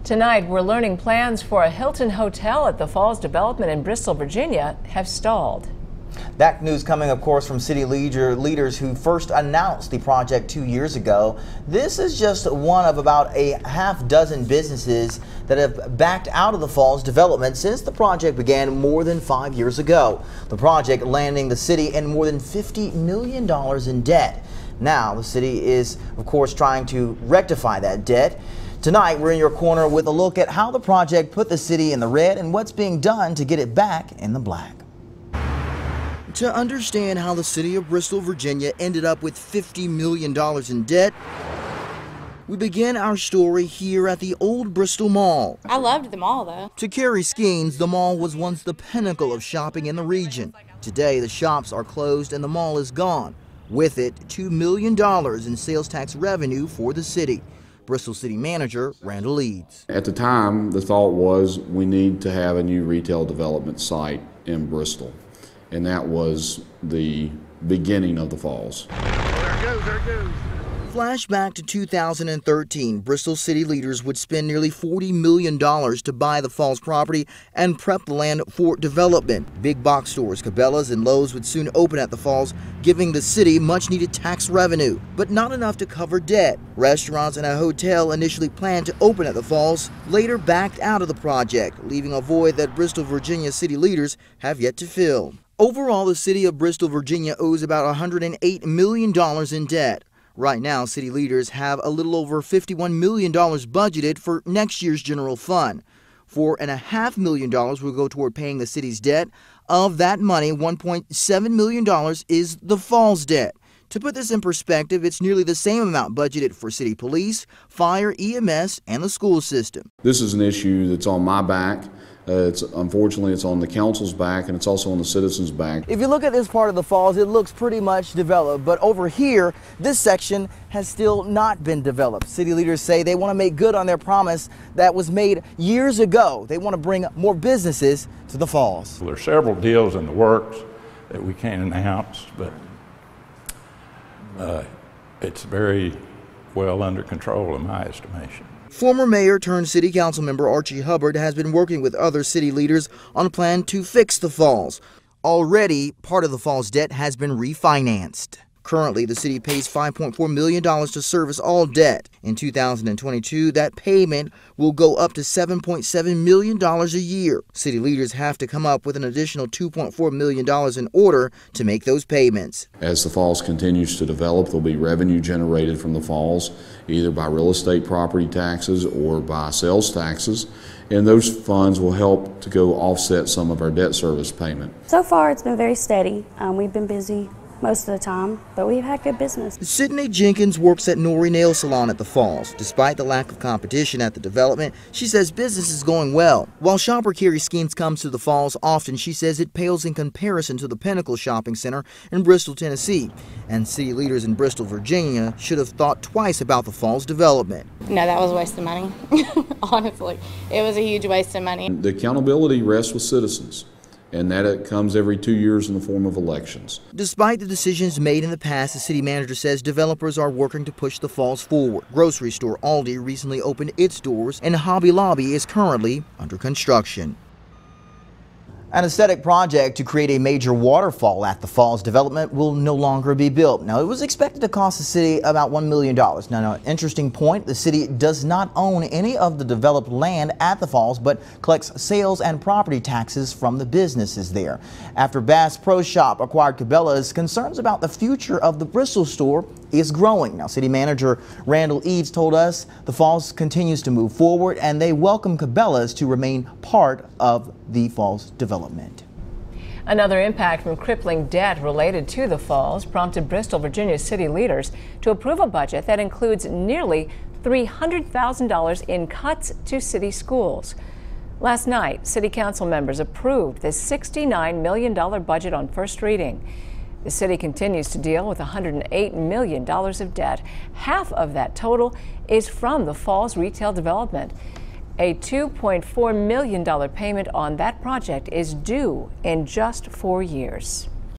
Tonight, we're learning plans for a Hilton Hotel at the Falls development in Bristol, Virginia have stalled. That news coming, of course, from city leaders who first announced the project 2 years ago. This is just one of about a half dozen businesses that have backed out of the Falls development since the project began more than 5 years ago. The project landing the city in more than $50 million in debt. Now, the city is, of course, trying to rectify that debt. Tonight, we're in your corner with a look at how the project put the city in the red and what's being done to get it back in the black. To understand how the city of Bristol, Virginia ended up with $50 million in debt, we begin our story here at the old Bristol Mall. I loved the mall, though. To Carrie Skeens, the mall was once the pinnacle of shopping in the region. Today, the shops are closed and the mall is gone. With it, $2 million in sales tax revenue for the city. Bristol City Manager Randall Eads. At the time, the thought was we need to have a new retail development site in Bristol. And that was the beginning of the Falls. There it goes, there it goes. Flashback to 2013, Bristol city leaders would spend nearly $40 million to buy the Falls property and prep the land for development. Big box stores, Cabela's and Lowe's would soon open at the Falls, giving the city much needed tax revenue, but not enough to cover debt. Restaurants and a hotel initially planned to open at the Falls later backed out of the project, leaving a void that Bristol, Virginia city leaders have yet to fill. Overall, the city of Bristol, Virginia owes about $108 million in debt. Right now, city leaders have a little over $51 million budgeted for next year's general fund. $4.5 million will go toward paying the city's debt. Of that money, $1.7 million is the Falls debt. To put this in perspective, it's nearly the same amount budgeted for city police, fire, EMS, and the school system. This is an issue that's on my back. Unfortunately, it's on the council's back, and it's also on the citizens' back. If you look at this part of the Falls, it looks pretty much developed, but over here, this section has still not been developed. City leaders say they want to make good on their promise that was made years ago. They want to bring more businesses to the Falls. There are several deals in the works that we can't announce, but it's very well under control in my estimation. Former mayor turned city council member Archie Hubbard has been working with other city leaders on a plan to fix the Falls. Already, part of the Falls debt has been refinanced. Currently, the city pays $5.4 million to service all debt. In 2022, that payment will go up to $7.7 million a year. City leaders have to come up with an additional $2.4 million in order to make those payments. As the Falls continues to develop, there'll be revenue generated from the Falls, either by real estate property taxes or by sales taxes, and those funds will help to go offset some of our debt service payment. So far, it's been very steady. We've been busy most of the time, but we've had good business. Sydney Jenkins works at Nori Nail Salon at the Falls. Despite the lack of competition at the development, she says business is going well. While shopper Carrie Skeens comes to the Falls often, she says it pales in comparison to the Pinnacle Shopping Center in Bristol, Tennessee. And city leaders in Bristol, Virginia should have thought twice about the Falls development. No, that was a waste of money. Honestly, it was a huge waste of money. The accountability rests with citizens, and that it comes every 2 years in the form of elections. Despite the decisions made in the past, the city manager says developers are working to push the Falls forward. Grocery store Aldi recently opened its doors, and Hobby Lobby is currently under construction. An aesthetic project to create a major waterfall at the Falls development will no longer be built. Now, it was expected to cost the city about $1 million. Now, an interesting point, the city does not own any of the developed land at the Falls, but collects sales and property taxes from the businesses there. After Bass Pro Shop acquired Cabela's, concerns about the future of the Bristol store is growing. Now, city manager Randall Eads told us the Falls continues to move forward and they welcome Cabela's to remain part of the Falls development. Another impact from crippling debt related to the Falls prompted Bristol, Virginia city leaders to approve a budget that includes nearly $300,000 in cuts to city schools. Last night, city council members approved the $69 million budget on first reading. The city continues to deal with $108 million of debt. Half of that total is from the Falls retail development. A $2.4 million payment on that project is due in just 4 years.